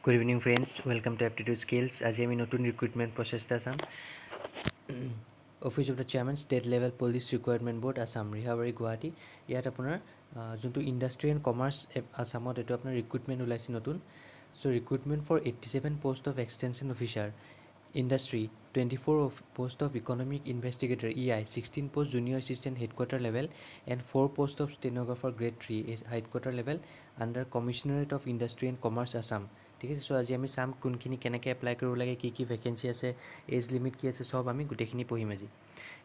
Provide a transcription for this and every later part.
Good evening friends, welcome to Aptitude Skills. As I'm in notun recruitment process Assam. Office of the Chairman State Level Police Requirement Board Assam Rihabari Guwahati. Yat apunar juntu Industry and Commerce Assamot etu apunar recruitment ulaisi notun. So recruitment for 87 post of extension officer. Industry 24 post of economic investigator EI, 16 post junior assistant headquarter level, and 4 post of stenographer grade 3 is headquarter level under Commissionerate of Industry and Commerce Assam. ঠিক আছে। So আজি আমি চাম কোনখিনি কেনেকৈ apply কৰিব লাগে, কি ভেকেঞ্চি আছে, এজ লিমিট কি আছে, সব আমি গোটেইখিনি পঢ়িম আজি।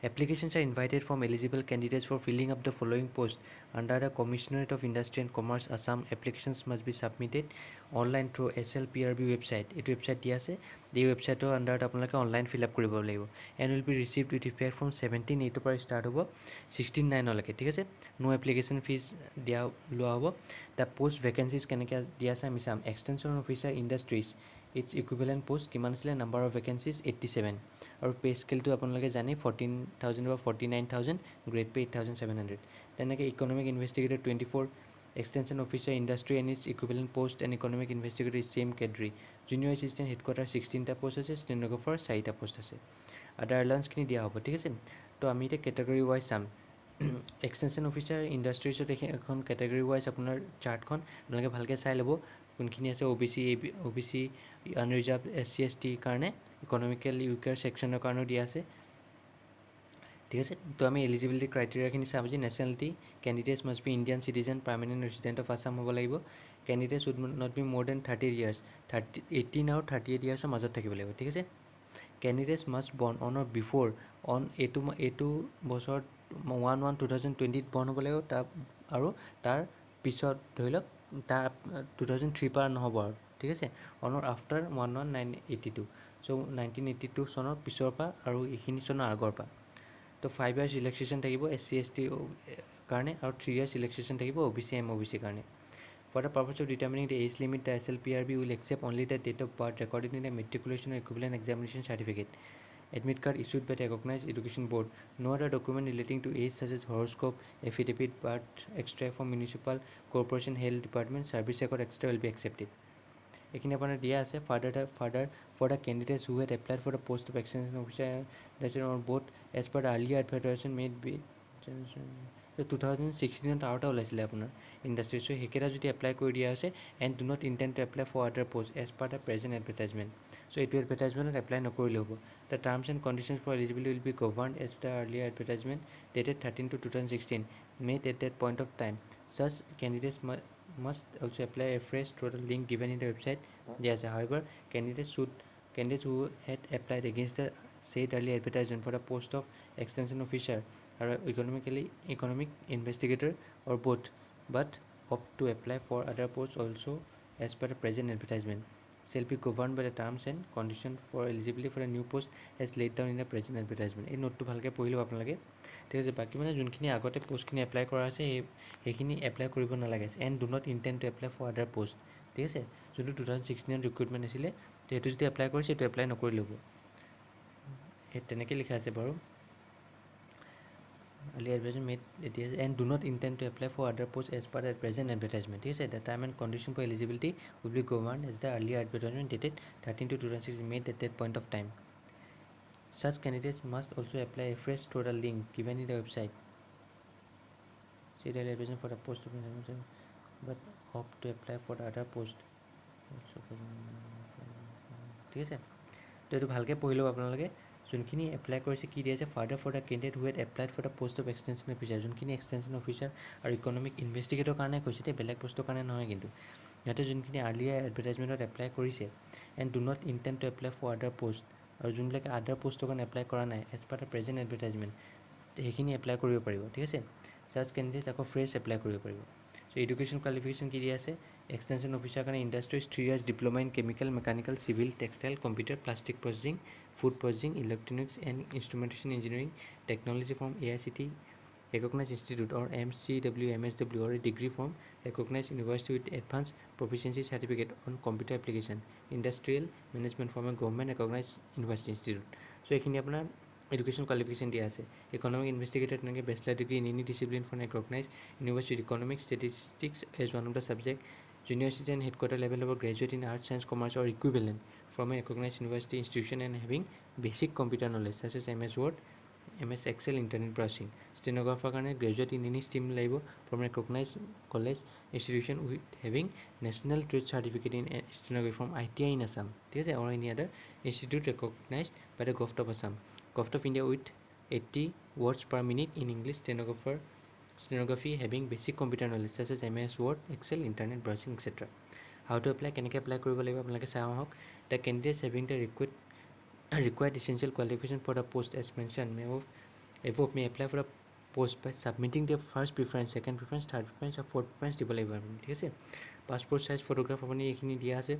Applications are invited from eligible candidates for filling up the following post under the Commissionerate of Industry and Commerce Assam. Applications must be submitted online through SLPRB website. It website dia ase, the website under আপোনালোকে online fill up কৰিব লাগিব, and will be received with effect from 17/8 পৰা start হ'ব 16/9 লৈকে। ঠিক আছে। No application fees দিয়া লোৱা হ'ব। The post vacancies কেনেকৈ দিয়া আছে আমি চাম। Extension officer industries, its equivalent post কিমান আছিলে, number of vacancies 87, আৰু পে স্কেলটো আপোনালোকে জানে 14,000 বা 49,000, গ্ৰেড পে 8,700। তেনেকৈ economic investigator 24, extension officer industry and its equivalent post and economic investigator is same category. Junior assistant headquarter 16টা পোষ্ট আছে, stenographer 4টা পোষ্ট আছে। আদাৰ এলাউঞ্চখিনি দিয়া হ'ব। ঠিক আছে। তো আমি এতিয়া কেটেগৰী ৱাইজ চাম। এক্সটেনশ্যন অফিচাৰ ইণ্ডাষ্ট্ৰিজত এখন কেটেগৰী ৱাইজ আপোনাৰ চাৰ্টখন আপোনালোকে ভালকৈ চাই ল'ব, কোনখিনি আছে। OBC আনৰিজাৰ্ভ SC ST কাৰণে, ইকনমিকেলি উইকাৰ ছেকশ্যনৰ কাৰণেও দিয়া আছে। ঠিক আছে। তো আমি এলিজিবিলিটি ক্ৰাইটেৰিয়াখিনি চাম যে nationality candidates must be Indian citizen, permanent resident of Assam হ'ব লাগিব। Candidates would not be more than 30 years, 18 আৰু 38 ইয়াৰ্ছৰ মাজত থাকিব লাগিব। ঠিক আছে। কেণ্ডিডেটছ মাষ্ট বৰ্ণ অন অৰ বিফ'ৰ অন এইটো বছৰত 1/1/2020 বৰ্ণ হ'ব লাগিব। আৰু তাৰ পিছত ধৰি লওক তাৰ 2003 পৰা নহ'ব আৰু। ঠিক আছে। অন অৰ আফটাৰ 1/1/1982, চ' 1982 চনৰ পিছৰ পৰা আৰু এইখিনি চনৰ আগৰ পৰা। তো 5 years ৰিলেক্সেশ্যন থাকিব SC ST কাৰণে, আৰু 3 years ৰিলেক্সেশ্যন থাকিব OBC MOBC কাৰণে। For the purpose of determining the age limit, the SLPRB will accept only the date of birth recorded in the matriculation or equivalent examination certificate, admit card issued by the recognized education board. No other document relating to age such as horoscope, affidavit, birth extract from municipal corporation, health department, service record extra will be accepted. এইখিনি আপোনাৰ দিয়া আছে। Further for the candidates who had applied for the post of extension officer on both as per the earlier advertisement made by 2016 আৰু এটা ওলাইছিলে আপোনাৰ industry. চ' সেইকেইটা যদি এপ্লাই কৰি দিয়া হৈছে, and do not intend to apply for other post as per the present advertisement. So' এইটো এডভাৰটাইজমেণ্টত এপ্লাই নকৰিলে হ'ব। The terms and conditions for eligibility will be govern as the earlier advertisement dated 13/2/2016 made at that point of time. Such candidates must also apply afresh through the link given in the website. Yes, however, candidates who had applied against the said early advertisement for the post of extension officer or economic investigator or both, but opt to apply for other posts also as per the present advertisement, shall be governed by the terms and conditions for eligibility for a new post as laid down in the present advertisement. এই নোটটো ভালকৈ পঢ়ি ল'ব আপোনালোকে। ঠিক আছে। বাকী মানে যোনখিনি আগতে পোষ্টখিনি এপ্লাই কৰা আছে সেইখিনি এপ্লাই কৰিব নালাগে। And do not intend to apply for other post. ঠিক আছে। যোনটো 2016 ৰিক্ৰুইটমেণ্ট আছিলে, তো সেইটো যদি এপ্লাই কৰিছে সেইটো এপ্লাই নকৰিলে হ'ব। সেই তেনেকৈ লিখা আছে বাৰু। early advertisement made it is and do not intend to apply for other posts as per the present advertisement. Yes, the time and condition for eligibility will be governed as the earlier advertisement dated 13/2/2016 made at that point of time. Such candidates must also apply afresh through the link given in the website. See the advertisement for the post of but opt to apply for the other post. ঠিক আছে। তো এইটো ভালকৈ পঢ়ি ল'ব আপোনালোকে। যোনখিনি apply কৰিছে কি দিয়া আছে, further for the candidate who had applied for the post of extension officer. যোনখিনি এক্সটেনশ্যন অফিচাৰ আৰু ইকনমিক ইনভেষ্টিগেটৰ কাৰণে কৈছে, এতিয়া বেলেগ পোষ্টৰ কাৰণে নহয়। কিন্তু সিহঁতে যোনখিনি আৰ্লিয়াৰ এডভাৰটাইজমেণ্টত এপ্লাই কৰিছে and do not intend to apply for other post, আৰু যোনবিলাকে আদাৰ পোষ্টৰ কাৰণে এপ্লাই কৰা নাই as per the present advertisement, সেইখিনি এপ্লাই কৰিব পাৰিব। ঠিক আছে। চাৰ্চ কেণ্ডিডেটছ আকৌ ফ্ৰেছ এপ্লাই কৰিব পাৰিব। চ' এডুকেশ্যন কোৱালিফিকেশ্যন কি দিয়া আছে, এক্সটেনশ্যন অফিচাৰ কাৰণে industries 3 years diploma in chemical, mechanical, civil, textile, computer, plastic processing, food processing, electronics and instrumentation engineering technology from AICT recognized institute or MCW MSW, or a degree from recognized university with advanced proficiency certificate on computer application, industrial management from a government recognized university institute. So এইখিনি আপোনাৰ education qualification দিয়া আছে। Economic investigator তেনেকৈ bachelor degree in any discipline from recognized university, economics statistics as one of the subject junior assistant headquarter level of graduate in arts, science, commerce or equivalent from a recognized university institution and having basic computer knowledge such as MS Word, MS Excel, internet browsing. Stenographer কাৰণে graduate in any stream লাগিব from a recognized college institution with having national trade certificate in stenography from ITI in Assam, ঠিক আছে, or any other institute recognized by the Government of Assam, Government of India with 80 words per minute in English. Stenography having basic computer knowledge such as MS Word, Excel, internet browsing, etc. How to apply, কেনেকৈ apply কৰিব লাগিব আপোনালোকে চাওঁ আহক. The candidates having the required essential qualification for the post as mentioned may apply for a post by submitting their first preference, second preference, third preference or fourth preference দিব লাগিব, ঠিক আছে. Passport size photograph আপুনি এইখিনি দিয়া আছে.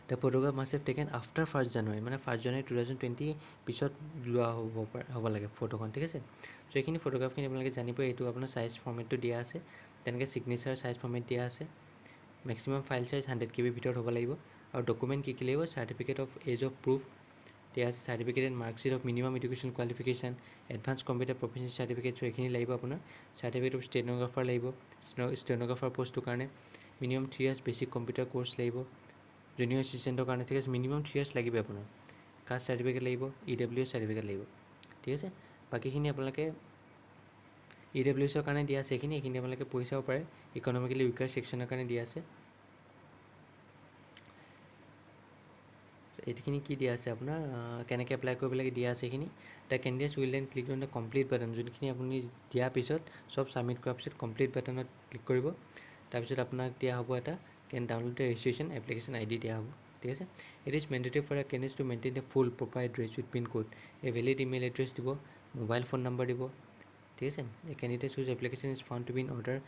The photograph must have taken after 1st January, মানে 1st January 2020 পিছত লোৱা হ'ব লাগে ফটোখন, ঠিক আছে. চ' এইখিনি ফটোগ্ৰাফখিনি আপোনালোকে জানিব. এইটো আপোনাৰ চাইজ ফৰ্মেটটো দিয়া আছে, তেনেকৈ ছিগনেচাৰ চাইজ ফৰ্মেট দিয়া আছে. মেক্সিমাম ফাইল চাইজ 100 KB ভিতৰত হ'ব লাগিব. আৰু ডকুমেণ্ট কি লাগিব, certificate of age of proof দিয়া আছে, certificate and marksheet of minimum education qualification, advance computer professional certificate. So' এইখিনি লাগিব আপোনাৰ. চাৰ্টিফিকেট অফ ষ্টেনোগ্ৰাফাৰ লাগিব, ষ্টেনোগ্ৰাফাৰ পষ্টটোৰ কাৰণে minimum 3 years basic computer course লাগিব. জুনিয়ৰ এছিষ্টেণ্টৰ কাৰণে, ঠিক আছে, মিনিমাম 3 years লাগিব আপোনাৰ. কাষ্ট চাৰ্টিফিকেট লাগিব, EWS চাৰ্টিফিকেট লাগিব, ঠিক আছে. বাকীখিনি আপোনালোকে EWSৰ কাৰণে দিয়া আছে, এইখিনি আপোনালোকে পঢ়ি চাব পাৰে. ইকনমিকেলি উইকাৰ ছেকশ্যনৰ কাৰণে দিয়া আছে. এইখিনি কি দিয়া আছে আপোনাৰ, কেনেকৈ এপ্লাই কৰিব লাগে দিয়া আছে এইখিনি. The candidates will then click on the complete button, যোনখিনি আপুনি দিয়াৰ পিছত চব ছাবমিট কৰাৰ পিছত কমপ্লিট বাটনত ক্লিক কৰিব. তাৰপিছত আপোনাক দিয়া হ'ব এটা download the registration application ID দিয়া হ'ব, ঠিক আছে. It is mandatory for the candidates to maintain the full proper address with pin code, a valid email address দিব, মোবাইল ফোন নম্বৰ দিব, ঠিক আছে. A candidates whose application is found to be in order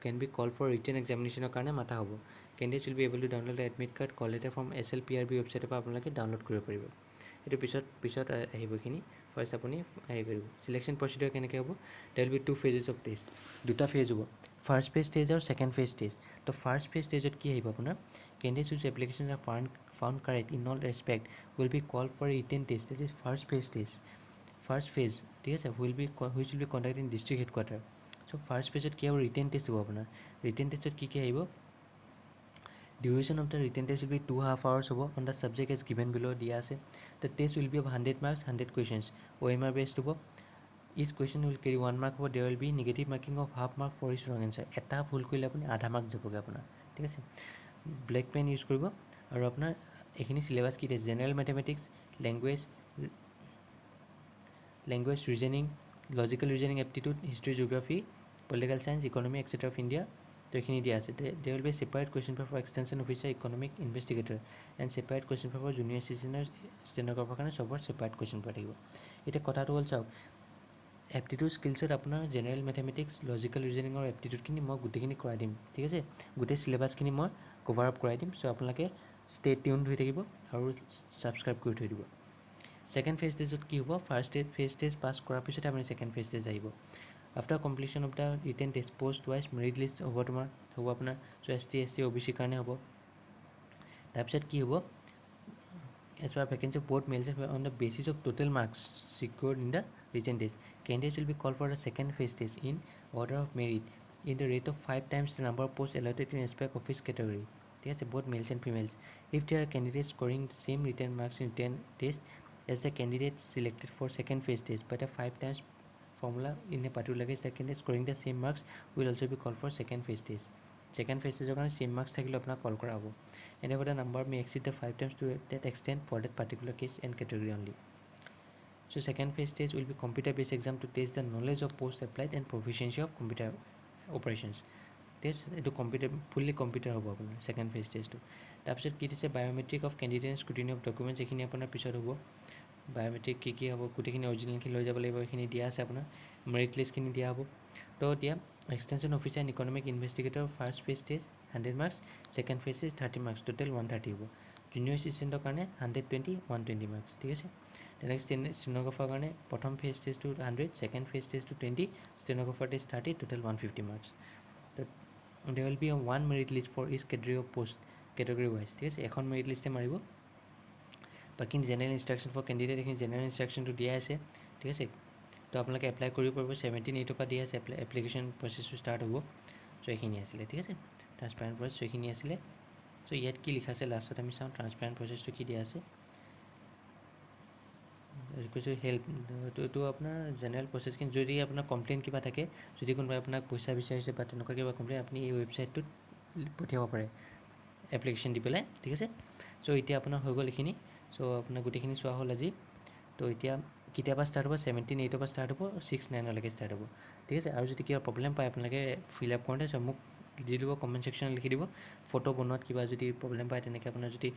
can be call for written এক্সামিনেশ্যনৰ কাৰণে মাতা হ'ব. Candidates will be able to download the admit card call letter from SLPRB ৱেবছাইটৰ পৰা আপোনালোকে ডাউনলোড কৰিব পাৰিব. এইটো পিছত আহিব এইখিনি. ফাৰ্ষ্ট আপুনি হেৰি কৰিব. চিলেকশ্যন প্ৰচিডিউৰ কেনেকৈ হ'ব, there will be 2 phases of test, 2টা ফেজ হ'ব. ফাৰ্ষ্ট ফেজ টেষ্ট আৰু ছেকেণ্ড ফেজ টেষ্ট. তো ফাৰ্ষ্ট ফেজ টেষ্টত কি আহিব আপোনাৰ, candidates whose application are found correct in all respect will be call for written test, this is first phase test. First phase, ঠিক আছে, which will be conduct in district headquarter. So' first ফেজত কি হ'ব, written test হ'ব আপোনাৰ. Written টেষ্টত কি আহিব, duration of the written test will be 2.5 hours হ'ব on the subject as given below' দিয়া আছে. The test will be of 100 marks, 100 questions. OMR based হ'ব. Each question will carry 1 mark হ'ব. There will be negative marking of ½ mark for each wrong answer. এটা ভুল কৰিলে আপুনি আধা mark যাবগৈ আপোনাৰ, ঠিক আছে. ব্লেক পেন ইউজ কৰিব. আৰু আপোনাৰ এইখিনি চিলেবাছ কি দিয়ে, general mathematics, language reasoning, logical reasoning, aptitude, history, geography, political science, economy etcetera of India. তো এইখিনি দিয়া আছে. They will be separate question paper for extension officer, economic investigator and separate question paper for junior এছিষ্টেণ্টৰ stenographer কাৰণে চবৰ separate question paper থাকিব. এতিয়া কথাটো হ'ল চাওক, এপ্টিটিউড স্কিলছত আপোনাৰ জেনেৰেল মেথমেটিক্স, লজিকেল ৰিজনিঙৰ এপ্টিটিউডখিনি মই গোটেইখিনি কৰাই দিম, ঠিক আছে. গোটেই চিলেবাছখিনি মই কভাৰ আপ কৰাই দিম. চ' আপোনালোকে ষ্টে টিউনড হৈ থাকিব আৰু ছাবস্ক্ৰাইব কৰি থৈ দিব. ছেকেণ্ড ফেজ টেষ্টত কি হ'ব, ফাৰ্ষ্ট ফেজ টেষ্ট পাছ কৰাৰ পিছতে আপুনি ছেকেণ্ড ফেজ টেষ্ট আহিব. After completion of the written test post wise merit list হ'ব আপোনাৰ. চ' ST SC OBC কাৰণে হ'ব. তাৰপিছত কি হ'ব, as per vacancy of both males on the basis of total marks secured in the written test. Candidates will be called for the second phase test in order of merit in the rate of 5 times the number of posts allotted in respect of each category. Yes, both males and females. If there are candidates scoring the same written marks in written test as the candidates selected for second phase test, but a 5 times formula in a particular case, the candidate scoring the same marks will also be called for second phase test. Second phase test is same marks থাকিলে আপনার call করা হবো. And if the number may exceed the 5 times to that extent for that particular case and category only. So second phase test will be computer based exam to test the knowledge of post applied and proficiency of computer operations. Test to computer fully computer hobo apnar second phase test to. তাৰপিছত কি দিছে, biometric of candidate scrutiny of documents, এইখিনি আপোনাৰ পিছত হ'ব. Biometric কি হ'ব, গোটেইখিনি অৰিজিনেলখিনি লৈ যাব লাগিব, এইখিনি দিয়া আছে আপোনাৰ. মেৰিট লিষ্টখিনি দিয়া হ'ব. তো এতিয়া extension officer and economic investigator first phase test 100 marks, second phase test 30 marks, total 130 হ'ব. জুনিয়ৰ এছিষ্টেণ্টৰ কাৰণে 120, 120 marks, ঠিক আছে. তেনেকৈ ষ্টেনোগ্ৰাফাৰ কাৰণে প্ৰথম ফেজ টেষ্টটো 100, ছেকেণ্ড ফেজ টেষ্টটো 20, stenographer test 30, total 150 marks. There will be a one merit list for each category of post category wise, ঠিক আছে. এখন মেৰিট লিষ্টে মাৰিব. বাকী জেনেৰেল ইনষ্ট্ৰাকশ্যন ফৰ কেণ্ডিডেট, এইখিনি জেনেৰেল ইনষ্ট্ৰাকশ্যনটো দিয়া আছে, ঠিক আছে. তো আপোনালোকে এপ্লাই কৰিব পাৰিব. 17 8 পৰা দিয়া আছে, এপ্লিকেশ্যন প্ৰচেছটো ষ্টাৰ্ট হ'ব. চ' এইখিনি আছিলে, ঠিক আছে. তো ট্ৰান্সপাৰেণ্ট প্ৰচেছ সেইখিনি আছিলে চ' ইয়াত কি লিখা আছে লাষ্টত আমি চাওঁ ট্ৰান্সপাৰেণ্ট প্ৰচেছটো কি দিয়া আছে ৰিকুৱেষ্ট হেল্প এইটো আপোনাৰ জেনেৰেল প্ৰচেছখিনি যদি আপোনাৰ কমপ্লেইন কিবা থাকে যদি কোনোবাই আপোনাক পইচা বিচাৰিছে বা তেনেকুৱা কিবা কমপ্লেইন আপুনি এই ৱেবছাইটটোত পঠিয়াব পাৰে এপ্লিকেশ্যন দি পেলাই ঠিক আছে চ' এতিয়া আপোনাৰ হৈ গ'ল এইখিনি চ' আপোনাৰ গোটেইখিনি চোৱা হ'ল আজি তো এতিয়া কেতিয়াবা ষ্টাৰ্ট হ'ব 17/8 পৰা ষ্টাৰ্ট হ'ব 6/9 ষ্টাৰ্ট হ'ব ঠিক আছে আৰু যদি কিবা প্ৰব্লেম পায় আপোনালোকে ফিল আপ কৰোঁতে চ' মোক দি দিব কমেণ্ট ছেকশ্যনত লিখি দিব ফটো বনোৱাত কিবা যদি প্ৰব্লেম পায় তেনেকৈ আপোনাৰ যদি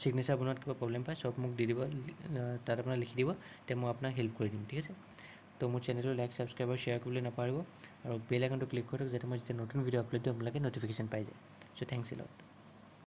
চিগনেচাৰ বনোৱাত কিবা প্ৰব্লেম পায় চব মোক দি দিব তাত আপোনাৰ লিখি দিব তেতিয়া মই আপোনাক হেল্প কৰি দিম ঠিক আছে তো মোৰ চেনেলটো লাইক ছাবস্ক্ৰাইব আৰু শ্বেয়াৰ কৰিবলৈ নাপাহৰিব আৰু বেল আইকনটো ক্লিক কৰি দিয়ক যাতে মই যেতিয়া নতুন ভিডিঅ' আপলোড দিওঁ আপোনালোকে ন'টিফিকেশ্যন পাই যায় চ' থেংকছ এ লট